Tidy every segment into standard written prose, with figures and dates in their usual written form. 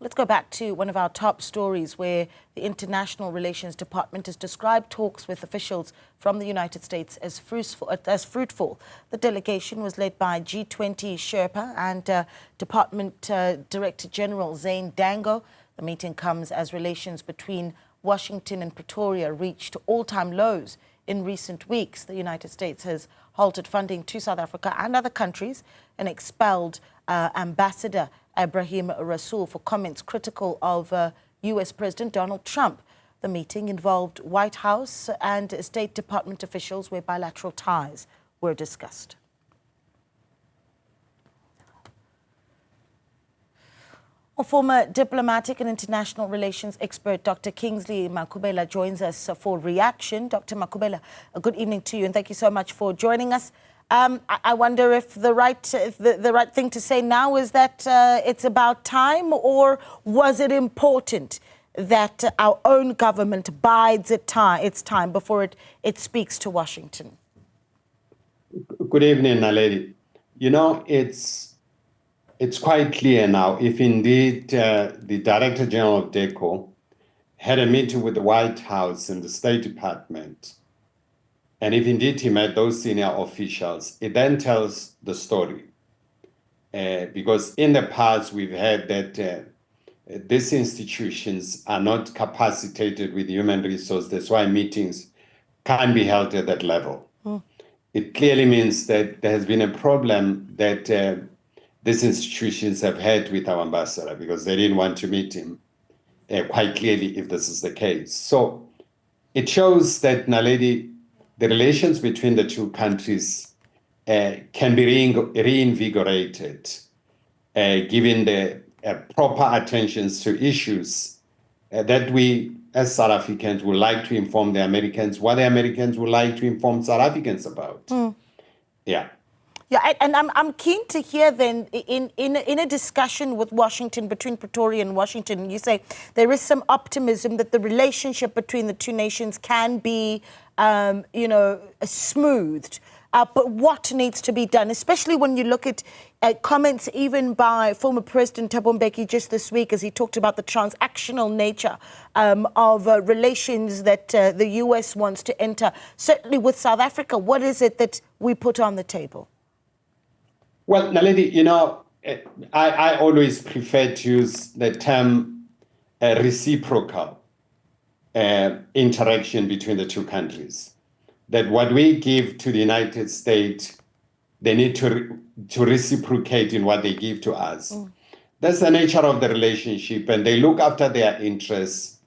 Let's go back to one of our top stories where the International Relations Department has described talks with officials from the United States as fruitful. The delegation was led by G20 Sherpa and Department Director General Zane Dangor. The meeting comes as relations between Washington and Pretoria reached all-time lows in recent weeks. The United States has halted funding to South Africa and other countries and expelled Ambassador Ebrahim Rasool for comments critical of US President Donald Trump. The meeting involved White House and State Department officials where bilateral ties were discussed. Former diplomatic and international relations expert Dr Kingsley Makhubela joins us for reaction. Dr. Makhubela, a good evening to you and thank you so much for joining us. I wonder if the right thing to say now is that it's about time, or was it important that our own government bides its time before it speaks to Washington? Good evening, Naledi. You know, it's quite clear now, if indeed the Director General of Dirco had a meeting with the White House and the State Department, and if indeed he met those senior officials, it then tells the story. Because in the past, we've heard that these institutions are not capacitated with human resources. That's why meetings can't be held at that level. It clearly means that there has been a problem that these institutions have had with our ambassador because they didn't want to meet him quite clearly if this is the case. So it shows that, Naledi, the relations between the two countries can be reinvigorated, given the proper attentions to issues that we, as South Africans, would like to inform the Americans, what the Americans would like to inform South Africans about. Yeah. Yeah, and I'm keen to hear then, in a discussion with Washington, between Pretoria and Washington, you say there is some optimism that the relationship between the two nations can be, smoothed. But what needs to be done, especially when you look at comments even by former President Thabo Mbeki just this week as he talked about the transactional nature of relations that the US wants to enter, certainly with South Africa. What is it that we put on the table? Well, Naledi, you know, I always prefer to use the term reciprocal interaction between the two countries. That what we give to the United States, they need to reciprocate in what they give to us. That's the nature of the relationship, and they look after their interests.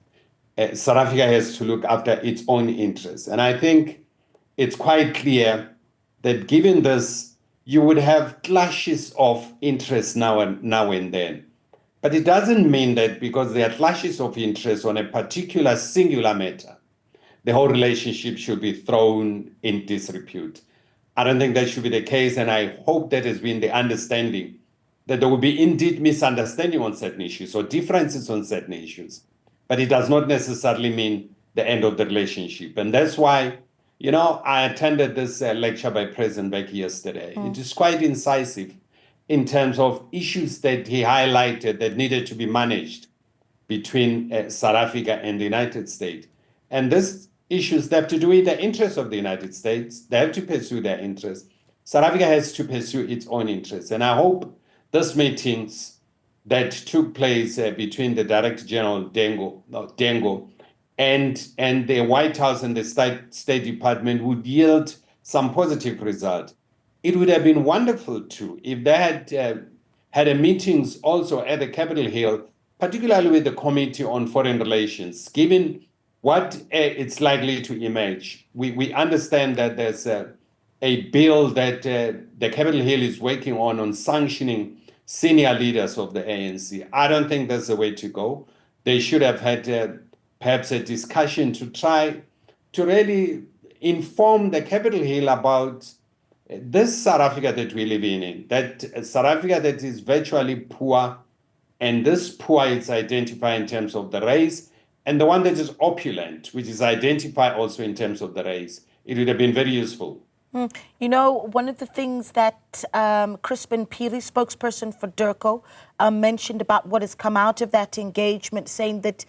South Africa has to look after its own interests. And I think it's quite clear that given this, you would have clashes of interest now and then. But it doesn't mean that because there are clashes of interest on a particular singular matter, the whole relationship should be thrown in disrepute. I don't think that should be the case, and I hope that has been the understanding that there will be indeed misunderstanding on certain issues or differences on certain issues, but it does not necessarily mean the end of the relationship. And that's why, you know, I attended this lecture by President Mbeki yesterday. It is quite incisive in terms of issues that he highlighted that needed to be managed between South Africa and the United States. And these issues have to do with the interests of the United States. They have to pursue their interests. South Africa has to pursue its own interests. And I hope these meetings that took place between the Director General Dangor and the White House and the State Department would yield some positive result. It would have been wonderful too if they had a meetings also at the Capitol Hill, particularly with the Committee on Foreign Relations, given what it's likely to emerge. We understand that there's a bill that the Capitol Hill is working on sanctioning senior leaders of the ANC. I don't think that's the way to go. They should have had perhaps a discussion to try to really inform the Capitol Hill about this South Africa that we live in, that South Africa that is virtually poor, and this poor is identified in terms of the race, and the one that is opulent, which is identified also in terms of the race. It would have been very useful You know, one of the things that Crispin Pili, spokesperson for Dirco, mentioned about what has come out of that engagement, saying that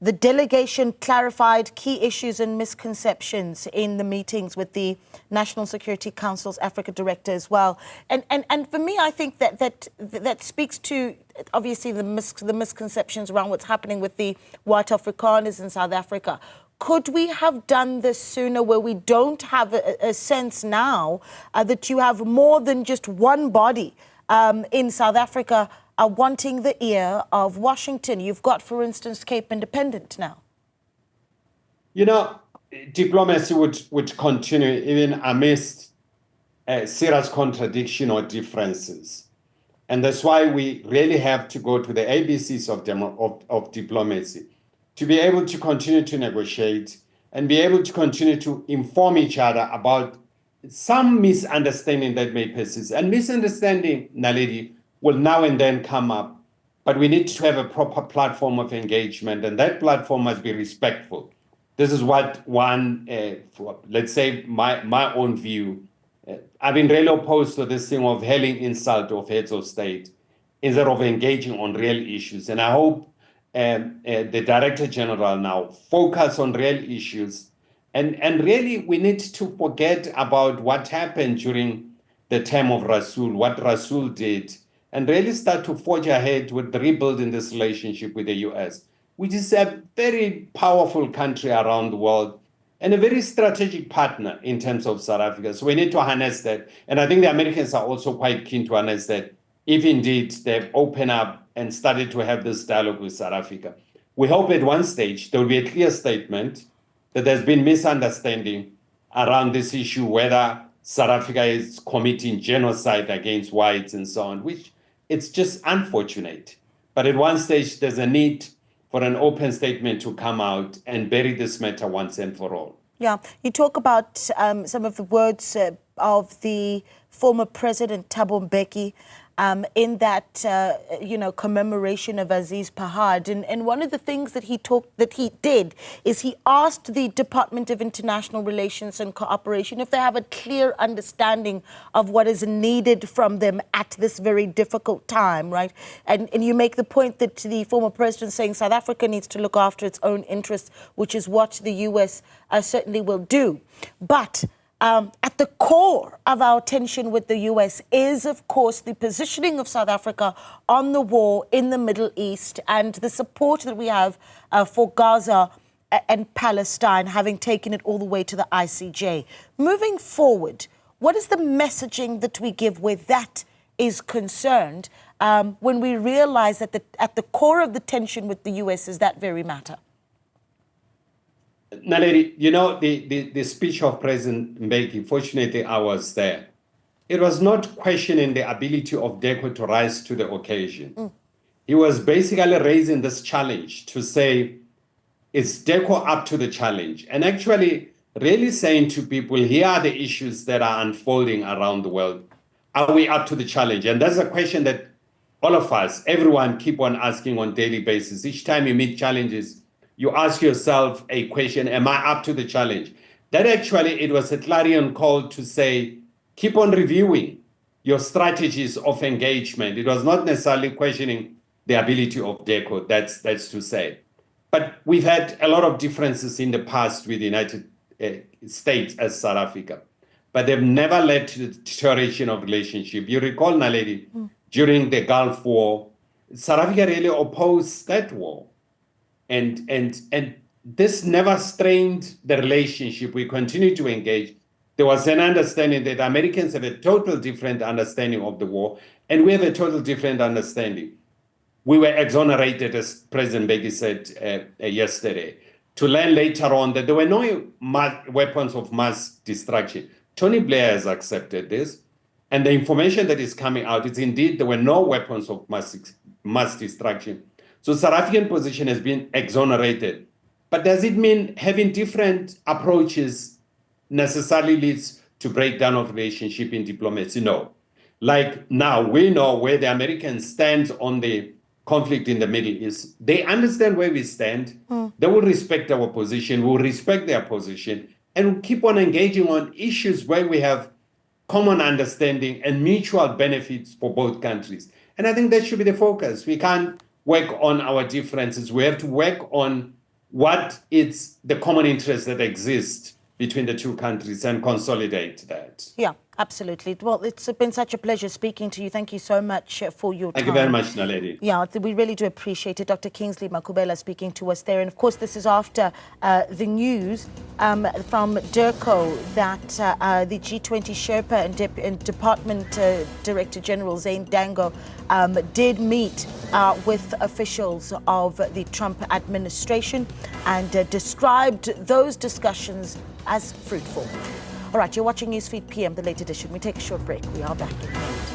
the delegation clarified key issues and misconceptions in the meetings with the National Security Council's Africa Director as well. And for me, I think that speaks to, obviously, the misconceptions around what's happening with the white Afrikaners in South Africa. Could we have done this sooner, where we don't have a sense now that you have more than just one body in South Africa wanting the ear of Washington? You've got, for instance, Cape Independent now. You know, diplomacy would continue even amidst serious contradiction or differences. And that's why we really have to go to the ABCs of diplomacy, to be able to continue to negotiate and be able to continue to inform each other about some misunderstanding that may persist. And misunderstanding, Naledi, will now and then come up, but we need to have a proper platform of engagement, and that platform must be respectful. This is what one, let's say, my own view. I've been really opposed to this thing of hailing insult of heads of state instead of engaging on real issues. And I hope the Director General now focus on real issues. And really, we need to forget about what happened during the term of Rasool, what Rasool did, and really start to forge ahead with rebuilding this relationship with the US, which is a very powerful country around the world and a very strategic partner in terms of South Africa. So we need to harness that. And I think the Americans are also quite keen to harness that, if indeed they've opened up and started to have this dialogue with South Africa. We hope at one stage there will be a clear statement that there's been misunderstanding around this issue, whether South Africa is committing genocide against whites and so on, which it's just unfortunate. But at one stage, there's a need for an open statement to come out and bury this matter once and for all. Yeah, you talk about some of the words of the former President Thabo Mbeki in that, commemoration of Aziz Pahad. And one of the things that he did is he asked the Department of International Relations and Cooperation if they have a clear understanding of what is needed from them at this very difficult time, right? And you make the point that the former president saying South Africa needs to look after its own interests, which is what the US certainly will do. But at the core of our tension with the US is, of course, the positioning of South Africa on the war in the Middle East and the support that we have for Gaza and Palestine, having taken it all the way to the ICJ. Moving forward, what is the messaging that we give where that is concerned when we realize that at the core of the tension with the US is that very matter? Naledi, you know, the speech of President Mbeki, fortunately I was there. It was not questioning the ability of Dirco to rise to the occasion. He was basically raising this challenge to say, is Dirco up to the challenge? And actually really saying to people, here are the issues that are unfolding around the world. Are we up to the challenge? And that's a question that all of us, everyone, keep on asking on a daily basis. Each time you meet challenges, you ask yourself a question, am I up to the challenge? That actually, it was a clarion call to say, keep on reviewing your strategies of engagement. It was not necessarily questioning the ability of Dirco, that's to say. But we've had a lot of differences in the past with the United States as South Africa, but they've never led to the deterioration of relationship. You recall, Naledi, during the Gulf War, South Africa really opposed that war. And this never strained the relationship. We continue to engage. There was an understanding that Americans have a total different understanding of the war, and we have a total different understanding. We were exonerated, as President Mbeki said yesterday, to learn later on that there were no weapons of mass destruction. Tony Blair has accepted this, and the information that is coming out is indeed there were no weapons of mass destruction. So South African position has been exonerated. But does it mean having different approaches necessarily leads to breakdown of relationship in diplomacy? No. Like now, we know where the Americans stand on the conflict in the Middle East. They understand where we stand. They will respect our position. We will respect their position. and keep on engaging on issues where we have common understanding and mutual benefits for both countries. And I think that should be the focus. We can't work on our differences. We have to work on what is the common interest that exists between the two countries and consolidate that. Yeah, absolutely. Well, it's been such a pleasure speaking to you. Thank you so much for your time. Thank you very much, Naledi. Yeah, we really do appreciate it. Dr. Kingsley Makhubela speaking to us there. And of course, this is after the news from Dirco that the G20 Sherpa and Department Director General Zane Dangor did meet with officials of the Trump administration and described those discussions as fruitful. All right, you're watching Newsfeed PM, the late edition. We take a short break. We are back in a minute.